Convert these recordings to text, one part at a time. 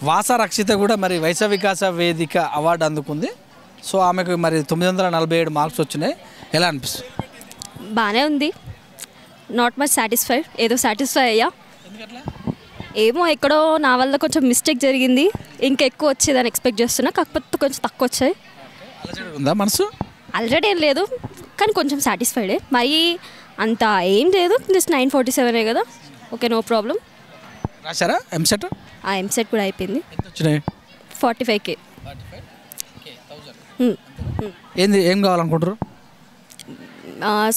వాస రక్షిత కూడా మరి వైశ్య వికాస వేదిక అవార్డు అందుకుంది. సో ఆమెకు మరి 947 మార్క్స్ వచ్చినాయి. ఎలా అనిపిస్తుంది? బాగానే ఉంది. Not much satisfied. ఏదో సాటిస్ఫై అయ్యా. ఏమో ఎక్కడో నా వల్ల కొంచెం మిస్టేక్ జరిగింది. ఇంకా ఎక్కువ వచ్చేదని ఎక్స్పెక్ట్ చేస్తున్నా, కాకపోతే కొంచెం తక్కువ వచ్చాయి. ఉందా మనసు? ఆల్రెడీ ఏం లేదు, కానీ కొంచెం సాటిస్ఫైడే. మరి అంత ఏం లేదు. జస్ట్ 947 కదా. Okay, no problem. రాశారా ఎంసెట్? ఎంసెట్ కూడా అయిపోయింది. ఎంత వచ్చినాయి? 45K. ఏం కావాలనుకుంటారు?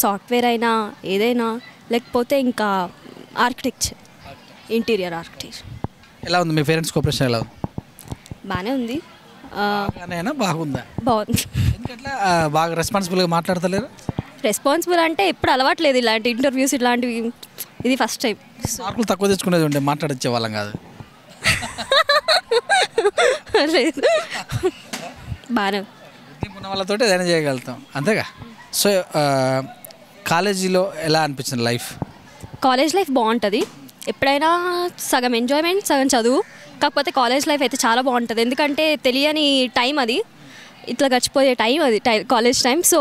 సాఫ్ట్వేర్ అయినా ఏదైనా, లేకపోతే ఇంకా ఆర్కిటెక్చర్, ఇంటీరియర్ ఆర్కిటెక్చర్. ఎలా ఉంది మీ పేరెంట్స్ కోఆపరేషన్? ఎలా ఉంది? బాగానే ఉంది. బాగుందా? బాగుంది. ఎందుకట్లా బాగా రెస్పాన్సిబుల్గా మాట్లాడతలేరు? రెస్పాన్సిబుల్ అంటే ఎప్పుడు అలవాట్లేదు ఇలాంటి ఇంటర్వ్యూస్, ఇలాంటివి. ఇది ఫస్ట్ టైం. మార్కులు తక్కువ తెచ్చుకునేది ఉండే మాట్లాడిచ్చే వాళ్ళం కాదు. లేదు, బాగానే ఉన్న వాళ్ళతో ఏదైనా చేయగలుగుతాం, అంతేగా. సో కాలేజీలో ఎలా అనిపించింది లైఫ్? కాలేజ్ లైఫ్ బాగుంటుంది. ఎప్పుడైనా సగం ఎంజాయ్మెంట్, సగం చదువు. కాకపోతే కాలేజ్ లైఫ్ అయితే చాలా బాగుంటుంది. ఎందుకంటే తెలియని టైం అది, ఇట్లా గడిచిపోయే టైం అది, college time. So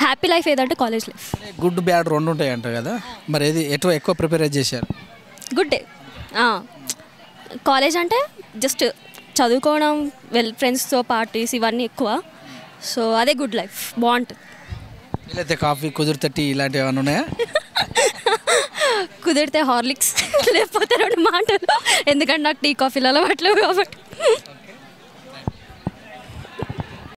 happy life ఏదంటే కాలేజ్ లైఫ్. గుడ్ బ్యాడ్ రెండు ఉంటాయి అంటారు కదా, మరి ఏది ఎక్కువ ప్రిపేర్ చేశారు? Good day. కాలేజ్ అంటే జస్ట్ చదువుకోవడం, ఫ్రెండ్స్తో పార్టీస్, ఇవన్నీ ఎక్కువ. సో అదే గుడ్ లైఫ్, బాగుంటుంది. వీలైతే కాఫీ, కుదిరితే టీ ఇలాంటివి ఏమైనా ఉన్నాయా? కుదిరితే హార్లిక్స్, లేకపోతే 2 మాటలు. ఎందుకంటే నాకు టీ కాఫీలు అలవాట్లేవు కాబట్టి.